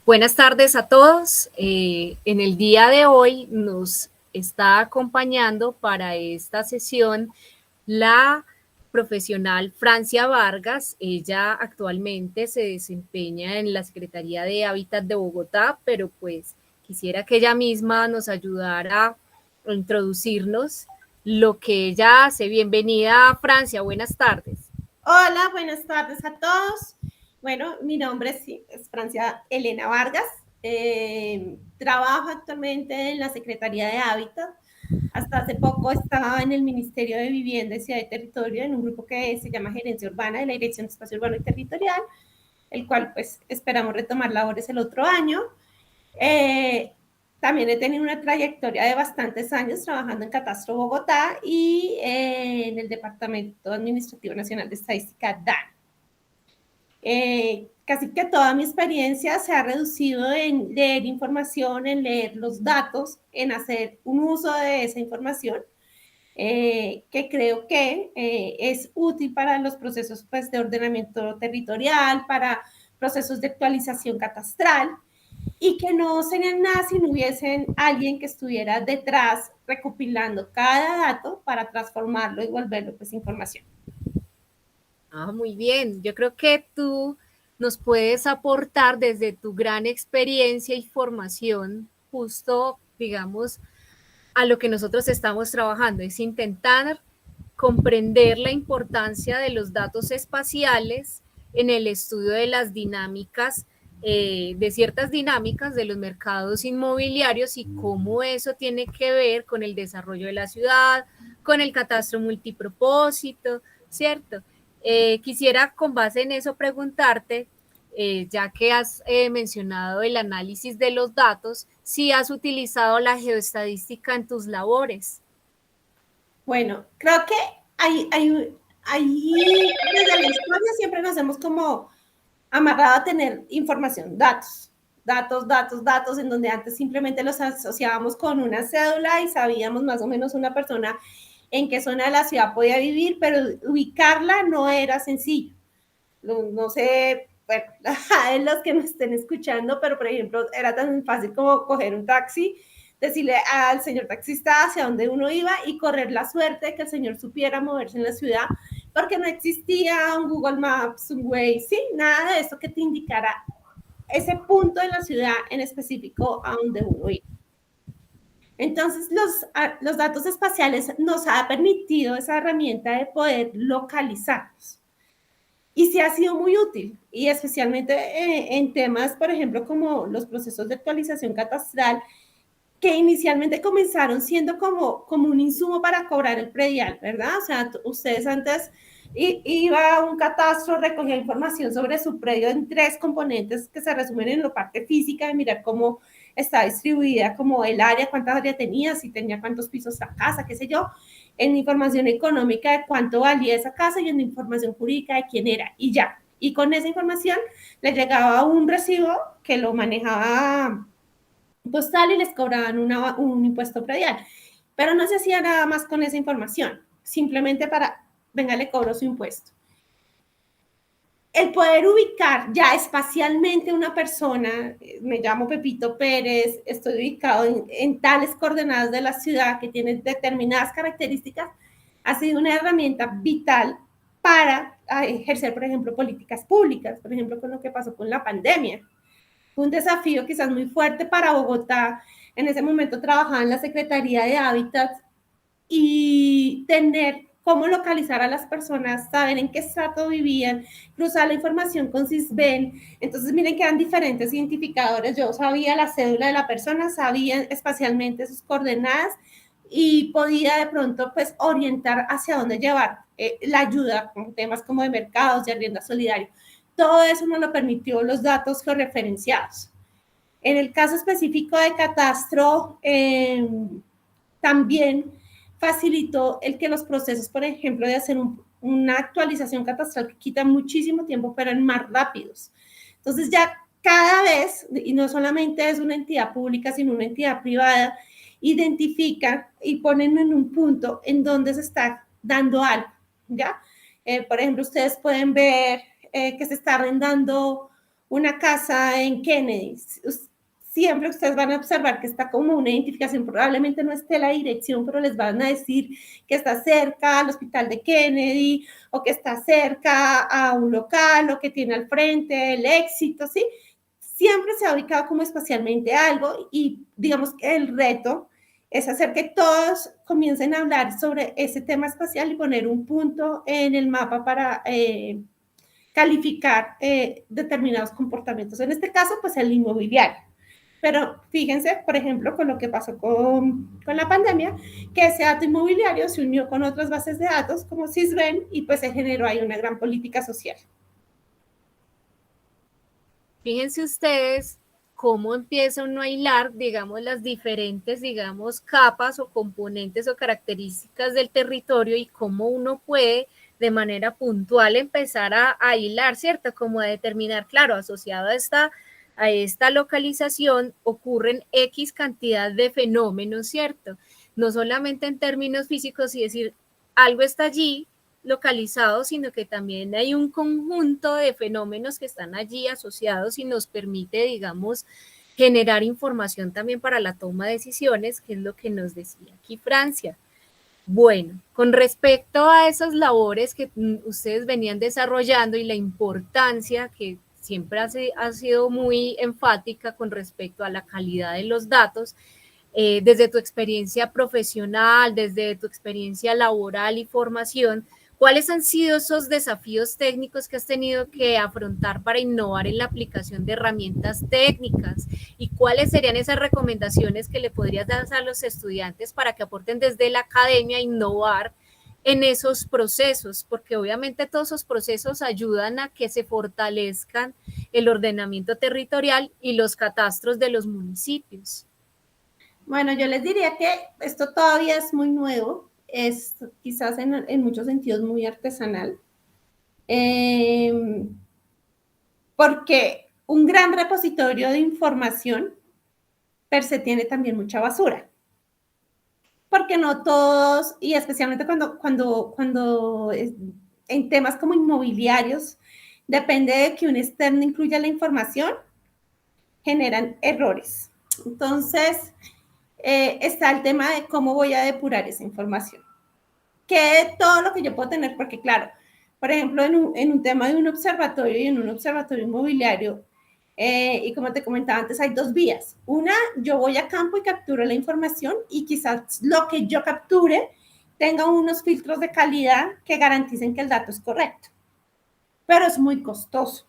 Buenas tardes a todos. En el día de hoy nos está acompañando para esta sesión la profesional Francia Vargas. Ella actualmente se desempeña en la Secretaría de Hábitat de Bogotá, pero pues quisiera que ella misma nos ayudara a introducirnos lo que ella hace. Bienvenida, Francia. Buenas tardes. Hola, buenas tardes a todos. Bueno, mi nombre es Francia Elena Vargas. Trabajo actualmente en la Secretaría de Hábitat. Hasta hace poco estaba en el Ministerio de Vivienda y Ciudad y Territorio en un grupo que se llama Gerencia Urbana de la Dirección de Espacio Urbano y Territorial, el cual pues esperamos retomar labores el otro año. Eh, También he tenido una trayectoria de bastantes años trabajando en Catastro Bogotá y en el Departamento Administrativo Nacional de Estadística, DAN. Casi que toda mi experiencia se ha reducido en leer información, en leer los datos, en hacer un uso de esa información, que creo que es útil para los procesos pues, de ordenamiento territorial, para procesos de actualización catastral, y que no serían nada si no hubiesen alguien que estuviera detrás recopilando cada dato para transformarlo y volverlo pues información. Muy bien. Yo creo que tú nos puedes aportar desde tu gran experiencia y formación, justo, digamos, a lo que nosotros estamos trabajando, es intentar comprender la importancia de los datos espaciales en el estudio de las dinámicas, de ciertas dinámicas de los mercados inmobiliarios y cómo eso tiene que ver con el desarrollo de la ciudad, con el catastro multipropósito, ¿cierto? Quisiera con base en eso preguntarte, ya que has mencionado el análisis de los datos, si has utilizado la geoestadística en tus labores. Bueno, creo que desde la historia siempre nos hemos como amarrado a tener información, datos, en donde antes simplemente los asociábamos con una cédula y sabíamos más o menos una persona en qué zona de la ciudad podía vivir, pero ubicarla no era sencillo. No sé, bueno, los que me estén escuchando, pero por ejemplo, era tan fácil como coger un taxi, decirle al señor taxista hacia dónde uno iba y correr la suerte de que el señor supiera moverse en la ciudad, porque no existía un Google Maps, un Waze, sí, nada de eso que te indicara ese punto de la ciudad en específico a donde uno iba. Entonces, los datos espaciales nos ha permitido esa herramienta de poder localizarnos. Y sí ha sido muy útil, y especialmente en temas, por ejemplo, como los procesos de actualización catastral, que inicialmente comenzaron siendo como un insumo para cobrar el predial, ¿verdad? O sea, ustedes antes iba a un catastro, recogía información sobre su predio en 3 componentes que se resumen en la parte física, de mirar cómo está distribuida, como el área, cuánta área tenía, si tenía cuántos pisos la casa, qué sé yo, en información económica de cuánto valía esa casa y en información jurídica de quién era, y ya. Y con esa información le llegaba un recibo que lo manejaba postal y les cobraban un impuesto predial. Pero no se hacía nada más con esa información, simplemente para, venga, le cobro su impuesto. El poder ubicar ya espacialmente una persona, me llamo Pepito Pérez, estoy ubicado en tales coordenadas de la ciudad que tienen determinadas características, ha sido una herramienta vital para ejercer, por ejemplo, políticas públicas, por ejemplo, con lo que pasó con la pandemia. Fue un desafío quizás muy fuerte para Bogotá. En ese momento trabajaba en la Secretaría de Hábitat y tener cómo localizar a las personas, saber en qué estrato vivían, cruzar la información con Sisbén. Entonces, miren que eran diferentes identificadores. Yo sabía la cédula de la persona, sabía espacialmente sus coordenadas y podía de pronto pues orientar hacia dónde llevar la ayuda con temas como de mercados, de arrienda solidario. Todo eso nos lo permitió los datos georreferenciados. En el caso específico de Catastro, también facilitó el que los procesos, por ejemplo, de hacer una actualización catastral que quita muchísimo tiempo, fueran más rápidos. Entonces ya cada vez, y no solamente es una entidad pública, sino una entidad privada, identifican y ponen en un punto en donde se está dando algo, ¿ya? Por ejemplo, ustedes pueden ver que se está arrendando una casa en Kennedy, siempre ustedes van a observar que está como una identificación, probablemente no esté la dirección, pero les van a decir que está cerca al hospital de Kennedy o que está cerca a un local o que tiene al frente el Éxito, ¿sí? Siempre se ha ubicado como espacialmente algo y digamos que el reto es hacer que todos comiencen a hablar sobre ese tema espacial y poner un punto en el mapa para calificar determinados comportamientos. En este caso, pues el inmobiliario. Pero fíjense, por ejemplo, con lo que pasó con la pandemia, que ese dato inmobiliario se unió con otras bases de datos como Sysben y pues se generó ahí una gran política social. Fíjense ustedes cómo empieza uno a hilar, digamos, las diferentes, digamos, capas o componentes o características del territorio y cómo uno puede de manera puntual empezar a hilar, ¿cierto? Como a determinar, claro, asociado a esta localización ocurren X cantidad de fenómenos, ¿cierto? No solamente en términos físicos y decir, algo está allí localizado, sino que también hay un conjunto de fenómenos que están allí asociados y nos permite, digamos, generar información también para la toma de decisiones, que es lo que nos decía aquí Francia. Bueno, con respecto a esas labores que ustedes venían desarrollando y la importancia que siempre ha sido muy enfática con respecto a la calidad de los datos, desde tu experiencia profesional, desde tu experiencia laboral y formación, ¿cuáles han sido esos desafíos técnicos que has tenido que afrontar para innovar en la aplicación de herramientas técnicas? ¿Y cuáles serían esas recomendaciones que le podrías dar a los estudiantes para que aporten desde la academia a innovar en esos procesos? Porque obviamente todos esos procesos ayudan a que se fortalezcan el ordenamiento territorial y los catastros de los municipios. Bueno, yo les diría que esto todavía es muy nuevo, es quizás en muchos sentidos muy artesanal, porque un gran repositorio de información per se tiene también mucha basura. Porque no todos, y especialmente cuando en temas como inmobiliarios, depende de que un externo incluya la información, generan errores. Entonces, está el tema de cómo voy a depurar esa información. Que todo lo que yo puedo tener, porque claro, por ejemplo, en un tema de un observatorio y en un observatorio inmobiliario, y como te comentaba antes, hay dos vías. Una, yo voy a campo y capturo la información y quizás lo que yo capture tenga unos filtros de calidad que garanticen que el dato es correcto, pero es muy costoso.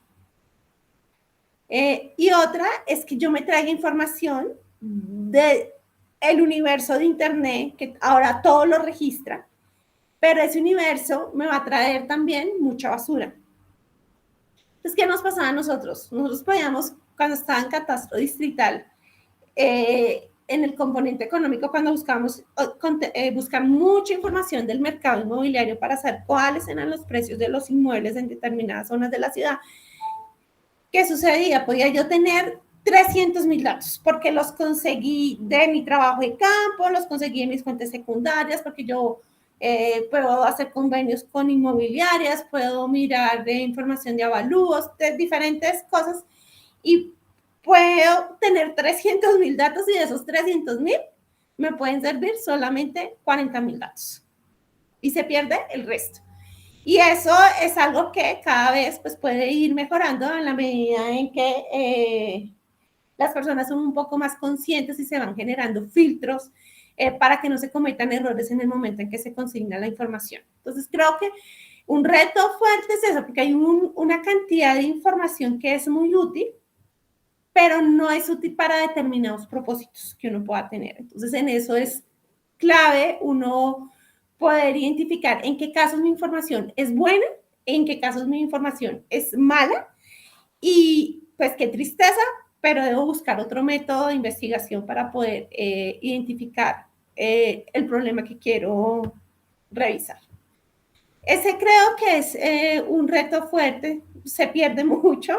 Y otra es que yo me traiga información del universo de Internet, que ahora todo lo registra, pero ese universo me va a traer también mucha basura. Entonces, ¿qué nos pasaba a nosotros? Nosotros podíamos, cuando estaba en catastro distrital, en el componente económico, cuando buscamos buscar mucha información del mercado inmobiliario para saber cuáles eran los precios de los inmuebles en determinadas zonas de la ciudad, ¿qué sucedía? Podía yo tener 300.000 datos, porque los conseguí de mi trabajo de campo, los conseguí en mis fuentes secundarias, porque yo puedo hacer convenios con inmobiliarias, puedo mirar de información de avalúos, de diferentes cosas, y puedo tener 300.000 datos y de esos 300.000 me pueden servir solamente 40.000 datos. Y se pierde el resto. Y eso es algo que cada vez pues, puede ir mejorando en la medida en que las personas son un poco más conscientes y se van generando filtros para que no se cometan errores en el momento en que se consigna la información. Entonces, creo que un reto fuerte es eso, porque hay una cantidad de información que es muy útil, pero no es útil para determinados propósitos que uno pueda tener. Entonces, en eso es clave uno poder identificar en qué casos mi información es buena, en qué casos mi información es mala y pues qué tristeza, pero debo buscar otro método de investigación para poder identificar el problema que quiero revisar. Ese creo que es un reto fuerte, se pierde mucho,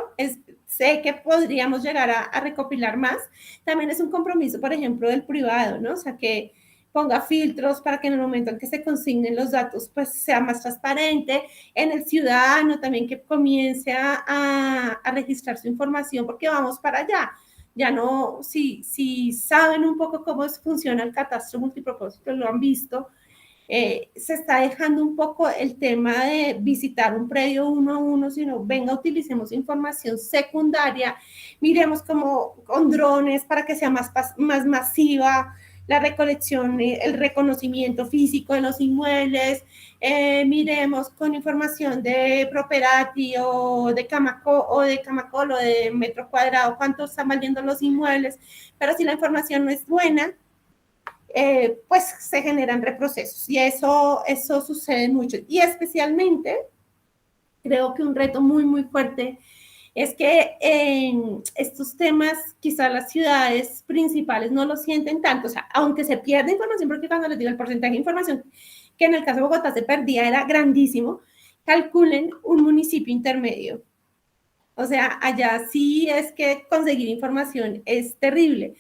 sé que podríamos llegar a recopilar más. También es un compromiso, por ejemplo, del privado, ¿no? O sea, que ponga filtros para que en el momento en que se consignen los datos, pues sea más transparente. En el ciudadano también que comience a registrar su información, porque vamos para allá. Ya no, si saben un poco cómo funciona el catastro multipropósito, lo han visto, se está dejando un poco el tema de visitar un predio uno a uno, sino venga, utilicemos información secundaria, miremos como con drones para que sea más masiva la recolección, el reconocimiento físico de los inmuebles, miremos con información de Properati o de Camacol o de metro cuadrado cuánto están valiendo los inmuebles, pero si la información no es buena, pues se generan reprocesos y eso sucede mucho. Y especialmente, creo que un reto muy, muy fuerte es que en estos temas quizás las ciudades principales no lo sienten tanto, o sea, aunque se pierde información, porque cuando les digo el porcentaje de información que en el caso de Bogotá se perdía era grandísimo, calculen un municipio intermedio. O sea, allá sí es que conseguir información es terrible.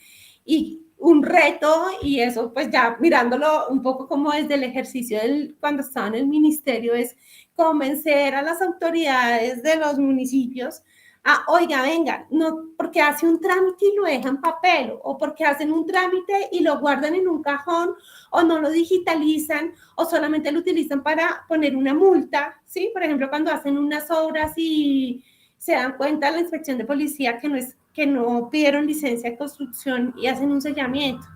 Y un reto, y eso pues ya mirándolo un poco como desde el ejercicio cuando estaba en el ministerio, es convencer a las autoridades de los municipios a, oiga, venga, no, porque hace un trámite y lo dejan papel, o porque hacen un trámite y lo guardan en un cajón, o no lo digitalizan, o solamente lo utilizan para poner una multa, ¿sí? Por ejemplo, cuando hacen unas obras y se dan cuenta la inspección de policía que no pidieron licencia de construcción y hacen un sellamiento.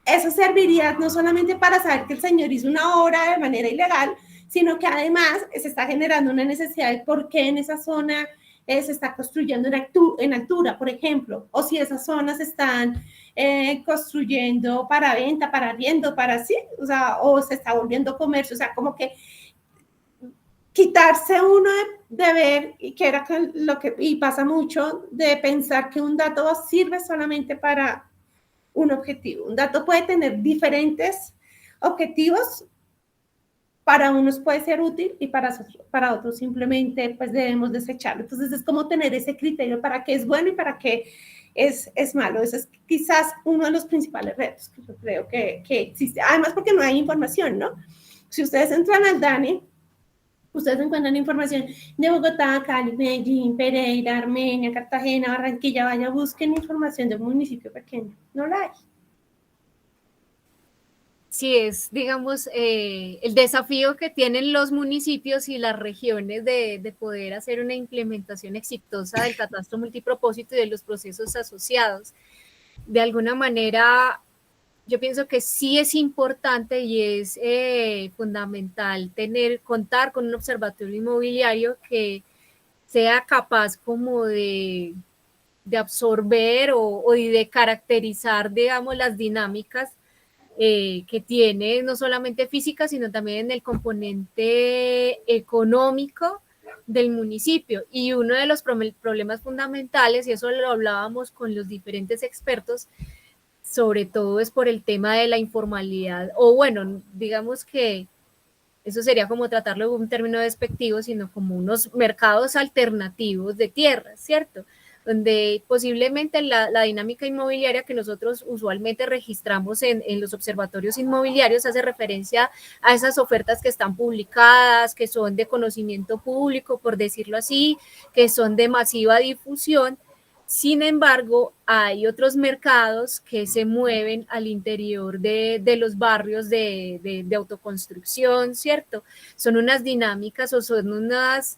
Eso serviría no solamente para saber que el señor hizo una obra de manera ilegal, sino que además se está generando una necesidad de por qué en esa zona se está construyendo en altura, por ejemplo, o si esas zonas están construyendo para venta, para arriendo, para sí, o sea, o se está volviendo comercio, o sea, como que quitarse uno de ver, y que era lo que y pasa mucho, de pensar que un dato sirve solamente para un objetivo. Un dato puede tener diferentes objetivos, para unos puede ser útil y para otros simplemente pues debemos desecharlo. Entonces es como tener ese criterio para qué es bueno y para qué es malo. Ese es quizás uno de los principales retos que yo creo que existe. Además porque no hay información, ¿no? Si ustedes entran al DANE, ustedes encuentran información de Bogotá, Cali, Medellín, Pereira, Armenia, Cartagena, Barranquilla, vaya, busquen información de un municipio pequeño. No la hay. Sí, es, digamos, el desafío que tienen los municipios y las regiones de poder hacer una implementación exitosa del catastro multipropósito y de los procesos asociados. De alguna manera, yo pienso que sí es importante y es fundamental contar con un observatorio inmobiliario que sea capaz como de absorber o de caracterizar, digamos, las dinámicas que tiene no solamente física, sino también en el componente económico del municipio. Y uno de los problemas fundamentales, y eso lo hablábamos con los diferentes expertos, sobre todo es por el tema de la informalidad, o bueno, digamos que eso sería como tratarlo de un término despectivo, sino como unos mercados alternativos de tierra, ¿cierto? Donde posiblemente la dinámica inmobiliaria que nosotros usualmente registramos en los observatorios inmobiliarios hace referencia a esas ofertas que están publicadas, que son de conocimiento público, por decirlo así, que son de masiva difusión. Sin embargo, hay otros mercados que se mueven al interior de los barrios de autoconstrucción, ¿cierto? Son unas dinámicas o son unos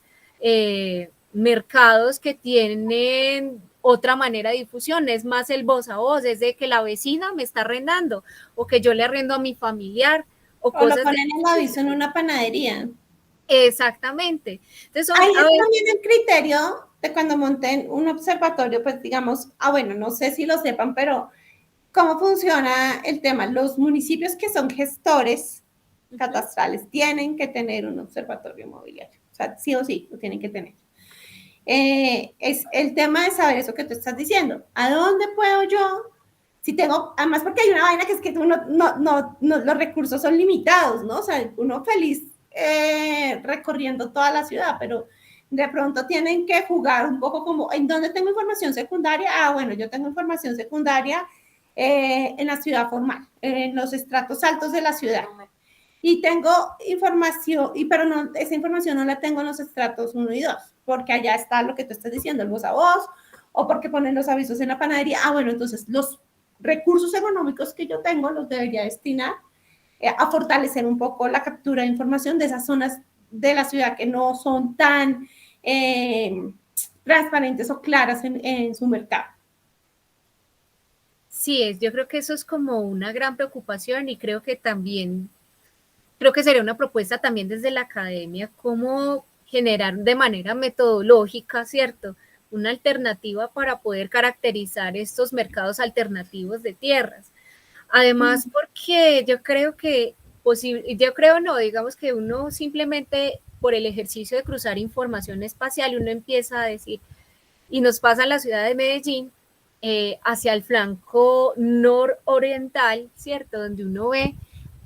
mercados que tienen otra manera de difusión, es más el voz a voz, es de que la vecina me está arrendando o que yo le arrendo a mi familiar o lo cosas ponen en aviso en una panadería. Exactamente. Entonces, ahí es también el criterio de cuando monten un observatorio, pues digamos, bueno, no sé si lo sepan, pero ¿cómo funciona el tema? Los municipios que son gestores catastrales tienen que tener un observatorio inmobiliario. O sea, sí o sí, lo tienen que tener. Es el tema de saber eso que tú estás diciendo. ¿A dónde puedo yo? Si tengo, además porque hay una vaina que es que tú los recursos son limitados, ¿no? O sea, uno feliz recorriendo toda la ciudad, pero de pronto tienen que jugar un poco como, ¿en dónde tengo información secundaria? Bueno, yo tengo información secundaria en la ciudad formal, en los estratos altos de la ciudad. Y tengo información, pero no, esa información no la tengo en los estratos 1 y 2, porque allá está lo que tú estás diciendo, el voz a voz, o porque ponen los avisos en la panadería. Bueno, entonces los recursos económicos que yo tengo los debería destinar a fortalecer un poco la captura de información de esas zonas de la ciudad que no son tan transparentes o claras en su mercado. Sí, yo creo que eso es como una gran preocupación y creo que también, creo que sería una propuesta también desde la academia, cómo generar de manera metodológica, ¿cierto? Una alternativa para poder caracterizar estos mercados alternativos de tierras. Además, porque yo creo que, yo creo no, digamos que uno simplemente por el ejercicio de cruzar información espacial, uno empieza a decir, y nos pasa en la ciudad de Medellín, hacia el flanco nororiental, ¿cierto? Donde uno ve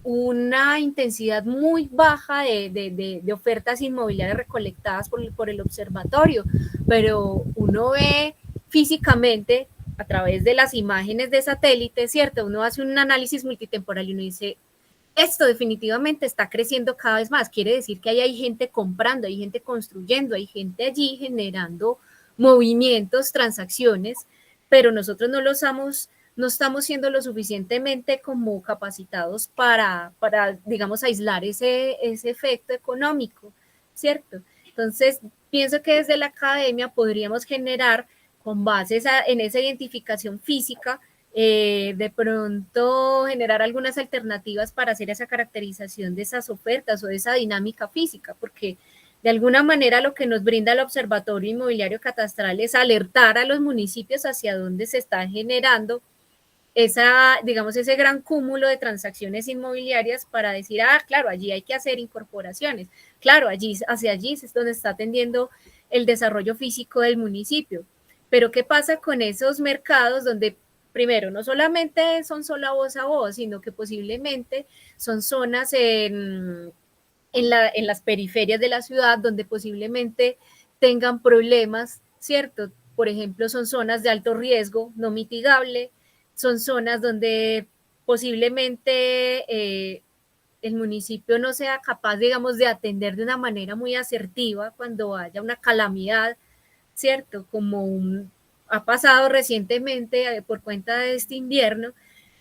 una intensidad muy baja de ofertas inmobiliarias recolectadas por el observatorio, pero uno ve físicamente a través de las imágenes de satélite, ¿cierto? Uno hace un análisis multitemporal y uno dice, esto definitivamente está creciendo cada vez más. Quiere decir que hay gente comprando, hay gente construyendo, hay gente allí generando movimientos, transacciones, pero nosotros no estamos siendo lo suficientemente como capacitados para digamos, aislar ese efecto económico, ¿cierto? Entonces, pienso que desde la academia podríamos generar, con base en esa identificación física, de pronto generar algunas alternativas para hacer esa caracterización de esas ofertas o de esa dinámica física, porque de alguna manera lo que nos brinda el Observatorio Inmobiliario Catastral es alertar a los municipios hacia dónde se está generando digamos, ese gran cúmulo de transacciones inmobiliarias para decir, claro, allí hay que hacer incorporaciones, claro, hacia allí es donde está atendiendo el desarrollo físico del municipio. Pero ¿qué pasa con esos mercados donde, primero, no solamente son solo voz a voz, sino que posiblemente son zonas en las periferias de la ciudad donde posiblemente tengan problemas, ¿cierto? Por ejemplo, son zonas de alto riesgo no mitigable, son zonas donde posiblemente el municipio no sea capaz, digamos, de atender de una manera muy asertiva cuando haya una calamidad, ¿cierto? Ha pasado recientemente por cuenta de este invierno,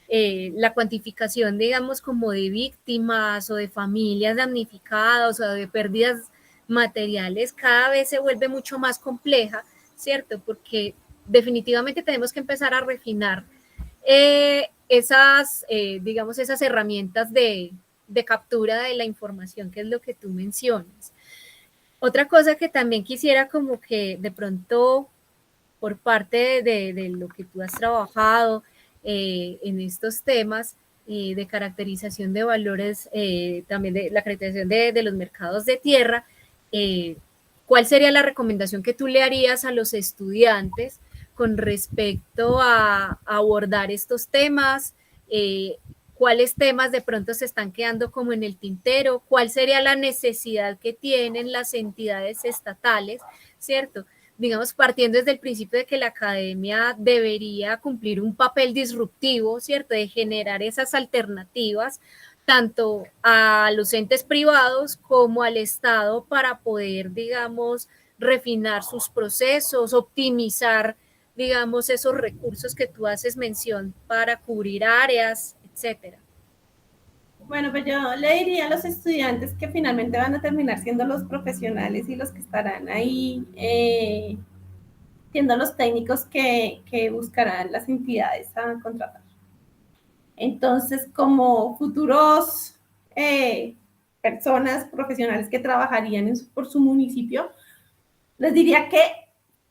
la cuantificación, digamos, como de víctimas o de familias damnificadas o de pérdidas materiales cada vez se vuelve mucho más compleja, ¿cierto? Porque definitivamente tenemos que empezar a refinar digamos, esas herramientas de captura de la información, que es lo que tú mencionas. Otra cosa que también quisiera como que de pronto por parte de lo que tú has trabajado en estos temas de caracterización de valores, también de la caracterización de los mercados de tierra, ¿cuál sería la recomendación que tú le harías a los estudiantes con respecto a abordar estos temas? ¿Cuáles temas de pronto se están quedando como en el tintero? ¿Cuál sería la necesidad que tienen las entidades estatales, ¿cierto? Digamos, partiendo desde el principio de que la academia debería cumplir un papel disruptivo, ¿cierto? De generar esas alternativas tanto a los entes privados como al Estado para poder, digamos, refinar sus procesos, optimizar, digamos, esos recursos que tú haces mención para cubrir áreas, etcétera. Bueno, pues yo le diría a los estudiantes que finalmente van a terminar siendo los profesionales y los que estarán ahí siendo los técnicos que buscarán las entidades a contratar. Entonces, como futuros personas profesionales que trabajarían por su municipio, les diría que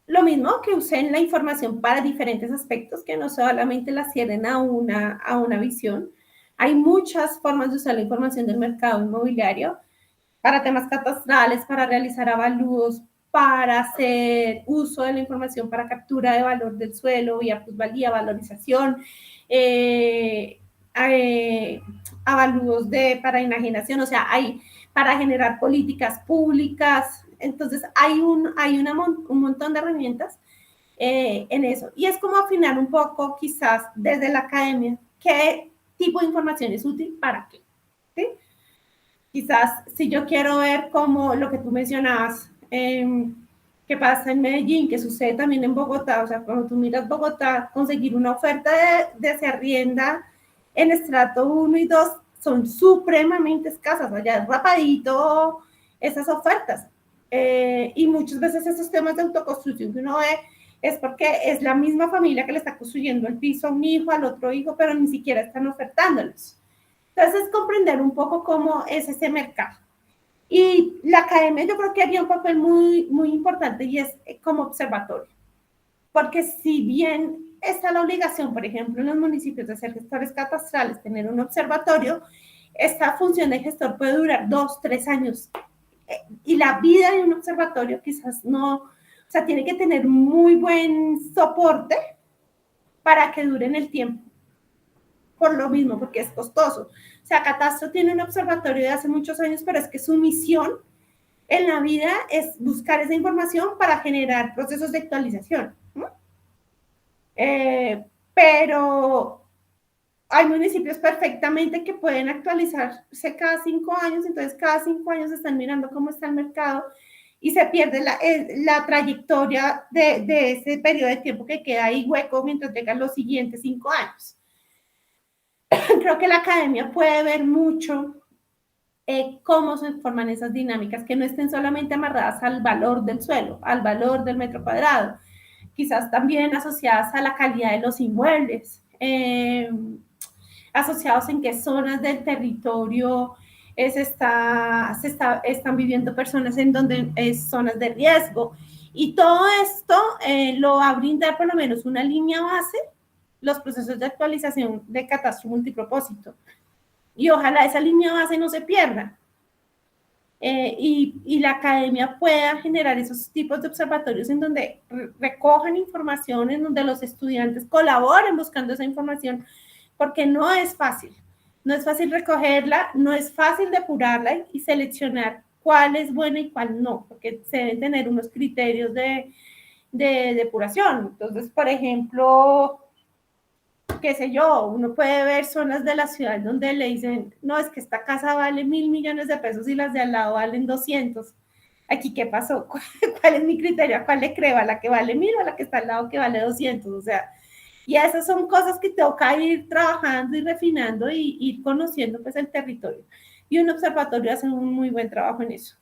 lo mismo, que usen la información para diferentes aspectos, que no solamente la cierren a una visión. Hay muchas formas de usar la información del mercado inmobiliario para temas catastrales, para realizar avalúos, para hacer uso de la información para captura de valor del suelo, vía plusvalía, valorización, avalúos para enajenación, o sea, hay para generar políticas públicas. Entonces, hay un montón de herramientas en eso. Y es como afinar un poco, quizás desde la academia, qué tipo de información es útil para qué. ¿Sí? Quizás si yo quiero ver cómo lo que tú mencionabas, que pasa en Medellín, que sucede también en Bogotá, o sea, cuando tú miras Bogotá, conseguir una oferta de se arrienda en estrato 1 y 2 son supremamente escasas, allá es rapadito esas ofertas. Y muchas veces esos temas de autoconstrucción que uno ve es porque es la misma familia que le está construyendo el piso a un hijo, al otro hijo, pero ni siquiera están ofertándolos. Entonces, comprender un poco cómo es ese mercado. Y la academia yo creo que haría un papel muy, muy importante y es como observatorio. Porque si bien está la obligación, por ejemplo, en los municipios de ser gestores catastrales, tener un observatorio, esta función de gestor puede durar 2, 3 años. Y la vida de un observatorio quizás no, o sea, tiene que tener muy buen soporte para que dure en el tiempo. Por lo mismo, porque es costoso. O sea, Catastro tiene un observatorio de hace muchos años, pero es que su misión en la vida es buscar esa información para generar procesos de actualización. ¿No? Pero hay municipios perfectamente que pueden actualizarse cada 5 años, entonces cada 5 años están mirando cómo está el mercado y se pierde la trayectoria de ese periodo de tiempo que queda ahí hueco mientras llegan los siguientes 5 años. Creo que la academia puede ver mucho cómo se forman esas dinámicas, que no estén solamente amarradas al valor del suelo, al valor del metro cuadrado, quizás también asociadas a la calidad de los inmuebles, asociados en qué zonas del territorio están viviendo personas en donde es zonas de riesgo. Y todo esto lo va a brindar por lo menos una línea base, los procesos de actualización de catastro multipropósito. Y ojalá esa línea base no se pierda. Y la academia pueda generar esos tipos de observatorios en donde recojan información, en donde los estudiantes colaboren buscando esa información, porque no es fácil. No es fácil recogerla, no es fácil depurarla y seleccionar cuál es buena y cuál no, porque se deben tener unos criterios de depuración. Entonces, por ejemplo, qué sé yo, uno puede ver zonas de la ciudad donde le dicen, no, es que esta casa vale 1.000 millones de pesos y las de al lado valen 200. Aquí, ¿qué pasó? ¿Cuál es mi criterio? ¿A cuál le creo? ¿A la que vale 1.000 o a la que está al lado que vale 200? O sea, y esas son cosas que toca ir trabajando y refinando y ir conociendo pues el territorio. Y un observatorio hace un muy buen trabajo en eso.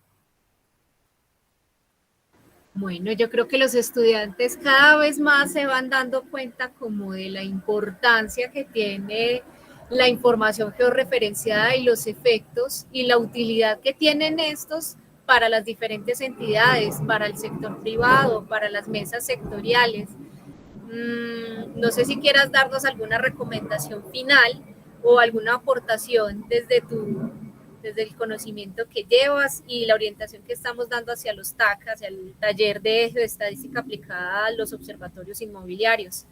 Bueno, yo creo que los estudiantes cada vez más se van dando cuenta como de la importancia que tiene la información georreferenciada y los efectos y la utilidad que tienen estos para las diferentes entidades, para el sector privado, para las mesas sectoriales. No sé si quieras darnos alguna recomendación final o alguna aportación desde el conocimiento que llevas y la orientación que estamos dando hacia los TAC, hacia el taller de estadística aplicada a los observatorios inmobiliarios.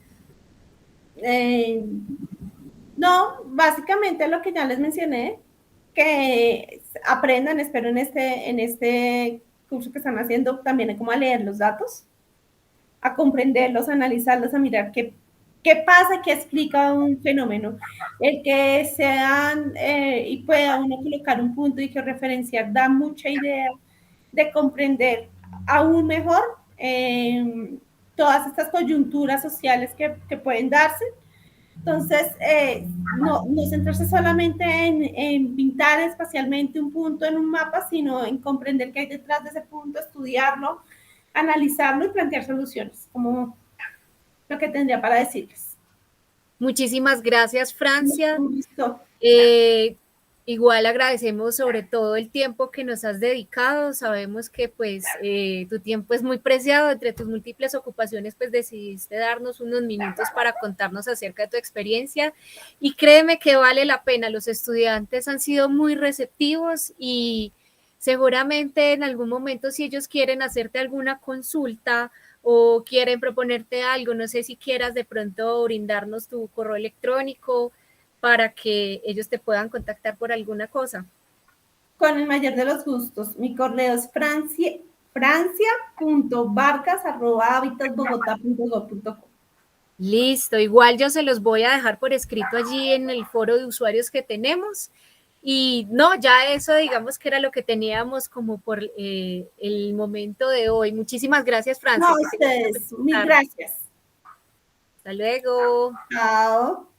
No, básicamente lo que ya les mencioné, que aprendan, espero en este curso que están haciendo también como a leer los datos, a comprenderlos, a analizarlos, a mirar qué pasa, qué explica un fenómeno. El que sean y pueda uno colocar un punto y que referenciar da mucha idea de comprender aún mejor todas estas coyunturas sociales que pueden darse. Entonces, no centrarse solamente en pintar espacialmente un punto en un mapa, sino en comprender qué hay detrás de ese punto, estudiarlo, analizarlo y plantear soluciones, como lo que tendría para decirles. Muchísimas gracias, Francia. Listo. Igual agradecemos sobre todo el tiempo que nos has dedicado. Sabemos que pues tu tiempo es muy preciado. Entre tus múltiples ocupaciones pues decidiste darnos unos minutos para contarnos acerca de tu experiencia y créeme que vale la pena. Los estudiantes han sido muy receptivos y seguramente en algún momento si ellos quieren hacerte alguna consulta o quieren proponerte algo, no sé si quieras de pronto brindarnos tu correo electrónico para que ellos te puedan contactar por alguna cosa. Con el mayor de los gustos. Mi correo es francia.vargas@habitatbogotá.gov.co. Listo, igual yo se los voy a dejar por escrito allí en el foro de usuarios que tenemos. Y no, ya eso digamos que era lo que teníamos como por el momento de hoy. Muchísimas gracias, No, Francia, que tengas una ustedes, feliz mil tarde. gracias. Hasta luego. Chao.